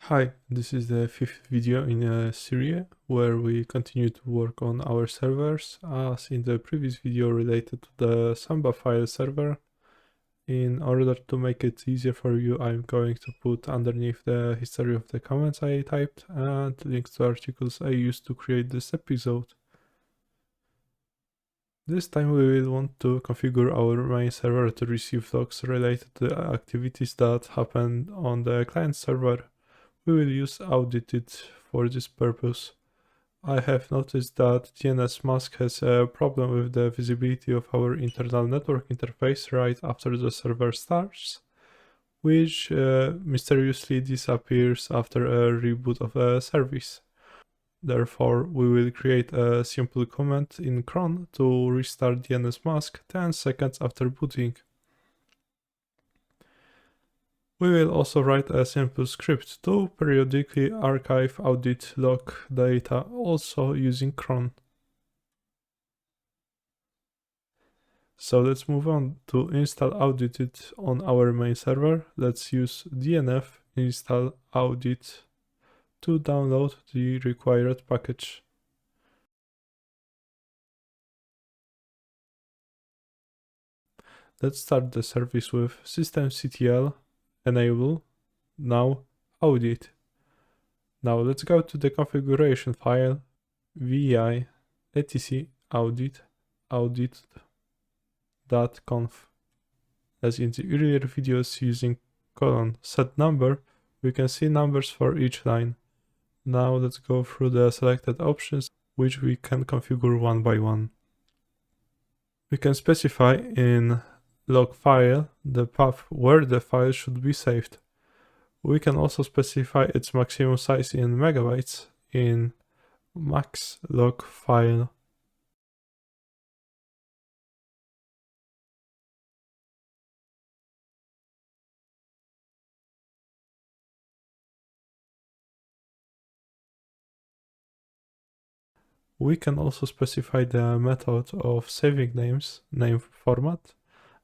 Hi, this is the fifth video in a series where we continue to work on our servers. As in the previous video related to the Samba file server, in order to make it easier for you, I'm going to put underneath the history of the comments I typed and links to articles I used to create this episode. This time we will want to configure our main server to receive logs related to activities that happen on the client server. We will use auditd for this purpose. I have noticed that DNS mask has a problem with the visibility of our internal network interface right after the server starts, which mysteriously disappears after a reboot of a service. Therefore, we will create a simple command in Cron to restart DNS mask 10 seconds after booting. We will also write a simple script to periodically archive audit.log data, also using cron. So let's move on to install auditd on our main server. Let's use dnf install audit to download the required package. Let's start the service with systemctl enable now audit. Now let's go to the configuration file vi etc audit audit.conf. As in the earlier videos using set number, we can see numbers for each line. Now let's go through the selected options, which we can configure one by one. We can specify in log file the path where the file should be saved. We can also specify its maximum size in megabytes in max log file. We can also specify the method of saving names, name format,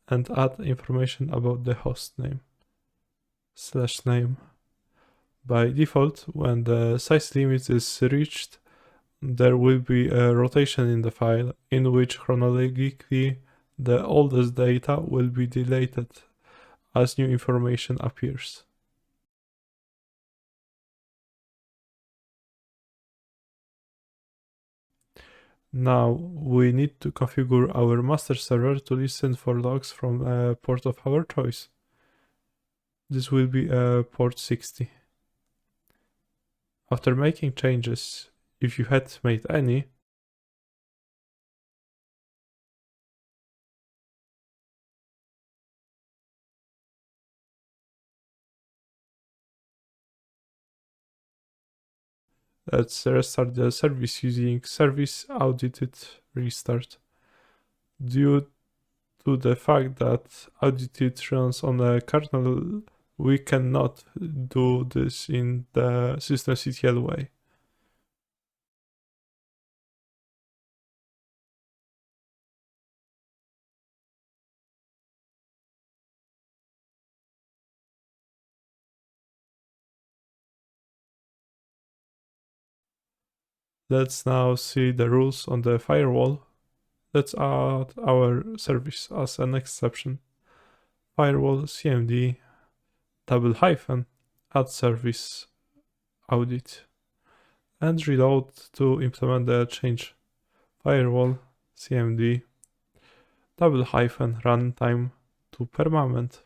and add information about the host name /name. By default, when the size limit is reached, there will be a rotation in the file in which chronologically the oldest data will be deleted as new information appears. Now we need to configure our master server to listen for logs from a port of our choice. This will be port 60. After making changes, if you had made any, let's restart the service using service audited restart. Due to the fact that auditd runs on a kernel, we cannot do this in the systemctl way. Let's now see the rules on the firewall. Let's add our service as an exception. Firewall-cmd _ add service audit and reload to implement the change. Firewall-cmd _ runtime-to-permanent.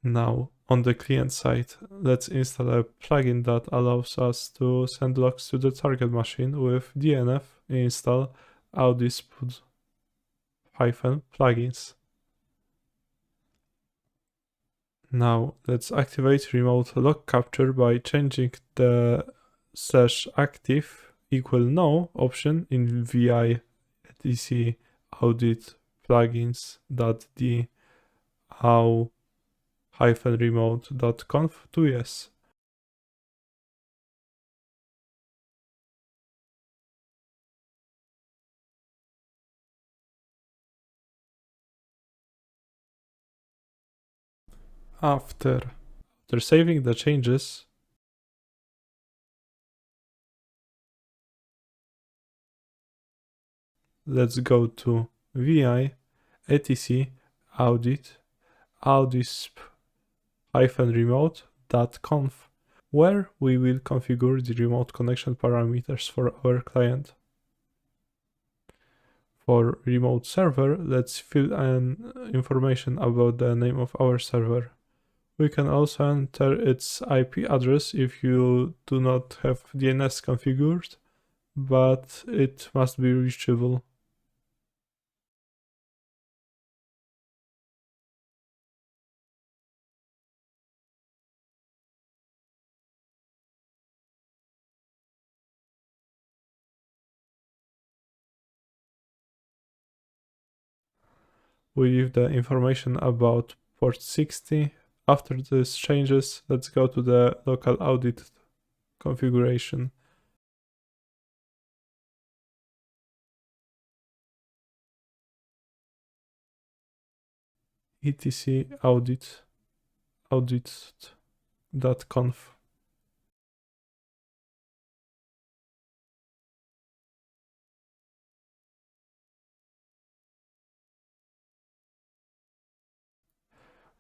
Now, on the client side, let's install a plugin that allows us to send logs to the target machine with dnf install audisp-plugins. Now, let's activate remote log capture by changing the /active = no option in vi etc audit-plugins.d au-remote.conf to yes. After After saving the changes, let's go to vi etc audit audisp-remote.conf, where we will configure the remote connection parameters for our client. For remote server, let's fill in information about the name of our server. We can also enter its IP address if you do not have DNS configured, but it must be reachable. We leave the information about port 60. After this changes, let's go to the local audit configuration. etc audit.conf.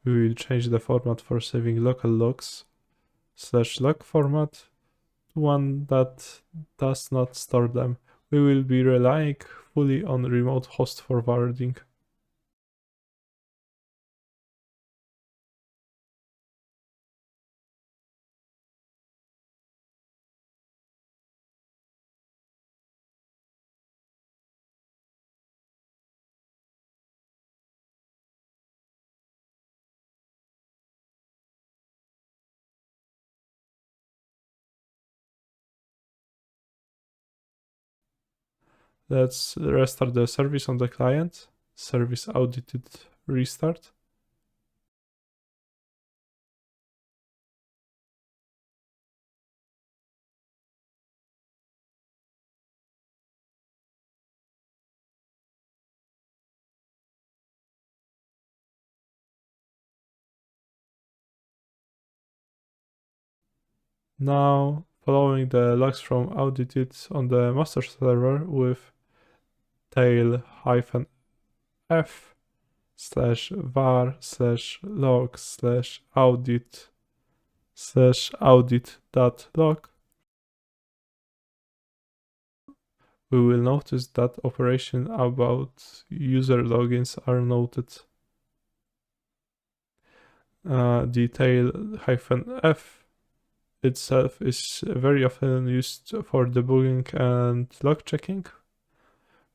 We will change the format for saving local logs /log format to one that does not store them. We will be relying fully on remote host forwarding. Let's restart the service on the client. Service audited restart. Now, following the logs from audited on the master server with tail-f/var/log/audit/audit.log, we will notice that operation about user logins are noted. The tail-f itself is very often used for debugging and log checking.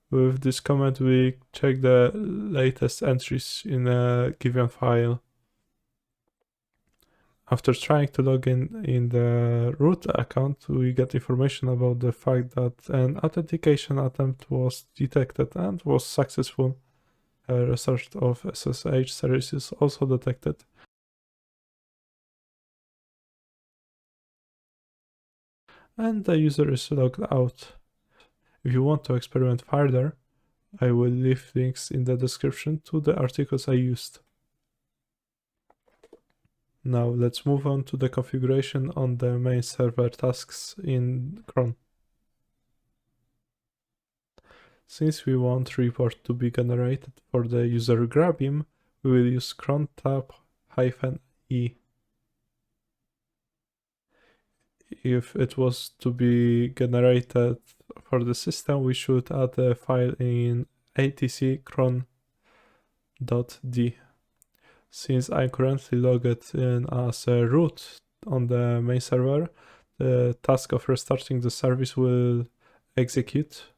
With this command, we check the latest entries in a given file. After trying to log in the root account, we get information about the fact that an authentication attempt was detected and was successful. A restart of SSH service is also detected. And the user is logged out. If you want to experiment further, I will leave links in the description to the articles I used. Now let's move on to the configuration on the main server tasks in Cron. Since we want report to be generated for the user grabim, we will use cron tab-e. If it was to be generated for the system, we should add a file in etc cron.d. Since I'm currently logged in as a root on the main server, the task of restarting the service will execute,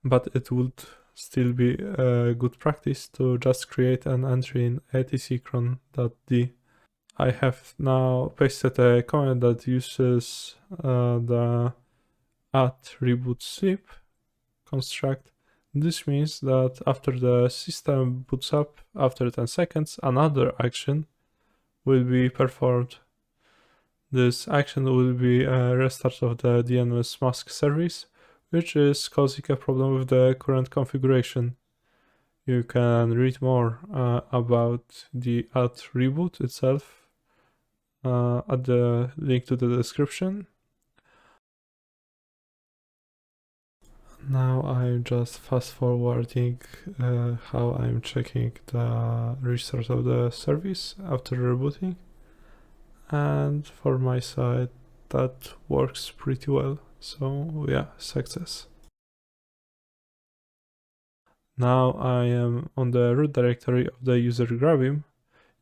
but it would still be a good practice to just create an entry in etc cron.d. I have now pasted a command that uses the at-reboot-sleep construct. This means that after the system boots up after 10 seconds, another action will be performed. This action will be a restart of the DNS mask service, which is causing a problem with the current configuration. You can read more about the at-reboot itself add the link to the description. Now I'm just fast forwarding how I'm checking the restart of the service after rebooting, and for my side that works pretty well, so yeah, success. Now I am on the root directory of the user Grabim.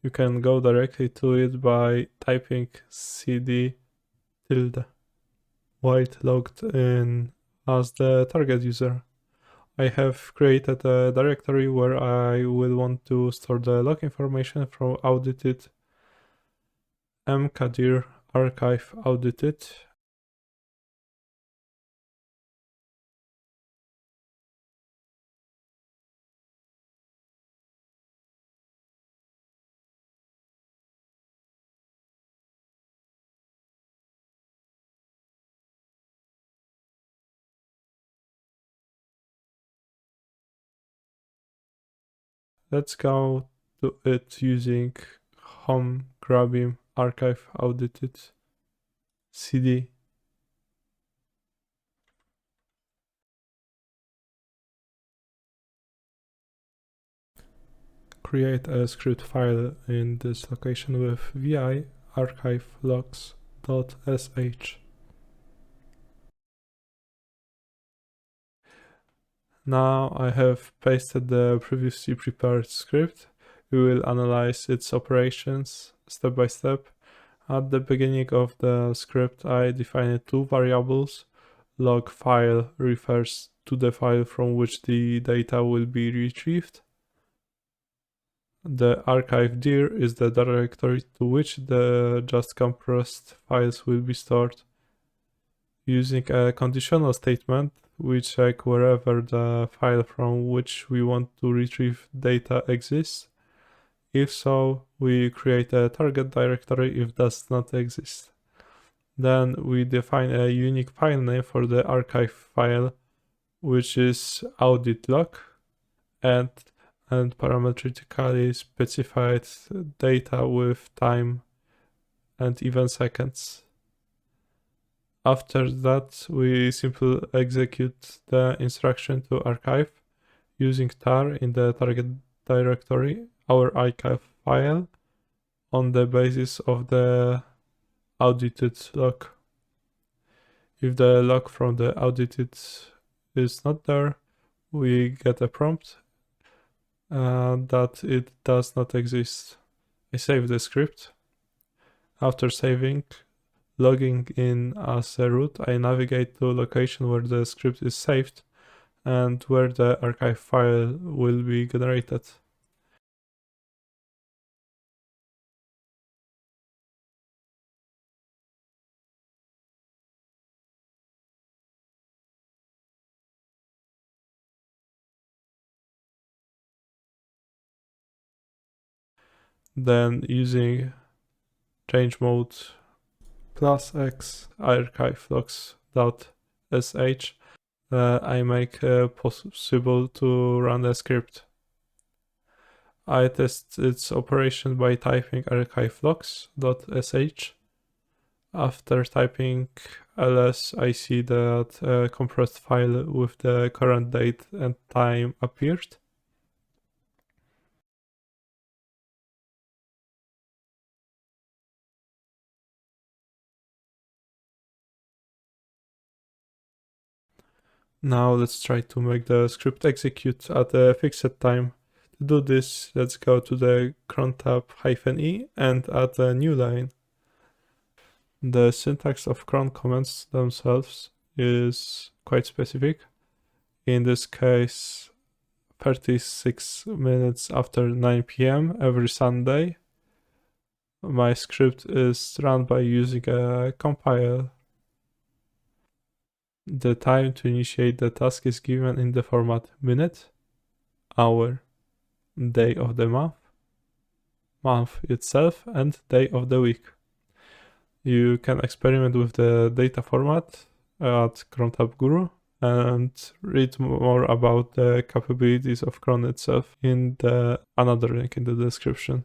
You can go directly to it by typing cd tilde white logged in as the target user. I have created a directory where I will want to store the log information from audited mkdir archive audited. Let's go to it using home grabim archive audited cd. Create a script file in this location with vi archive logs.sh. Now I have pasted the previously prepared script. We will analyze its operations step by step. At the beginning of the script, I defined two variables. Log file refers to the file from which the data will be retrieved. The archive dir is the directory to which the just compressed files will be stored. Using a conditional statement, we check wherever the file from which we want to retrieve data exists. If so, we create a target directory if does not exist. Then we define a unique file name for the archive file, which is audit.log, and parametrically specified data with time and even seconds. After that, we simply execute the instruction to archive using tar in the target directory our archive file on the basis of the audited log. If the log from the audited is not there, we get a prompt that it does not exist. I save the script. After saving, logging in as a root, I navigate to a location where the script is saved and where the archive file will be generated. Then using change mode +x archive logs.sh, I make possible to run a script. I test its operation by typing archive logs.sh. After typing ls, I see that a compressed file with the current date and time appeared. Now let's try to make the script execute at a fixed time. To do this, let's go to the cron tab -e and add a new line. The syntax of cron commands themselves is quite specific. In this case, 36 minutes after 9 p.m. every Sunday, my script is run by using a compile. The time to initiate the task is given in the format minute, hour, day of the month itself, and day of the week. You can experiment with the data format at Cron Tab Guru and read more about the capabilities of Cron itself in another link in the description.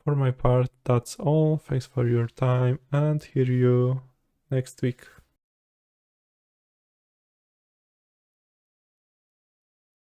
For my part, that's all. Thanks for your time and hear you next week.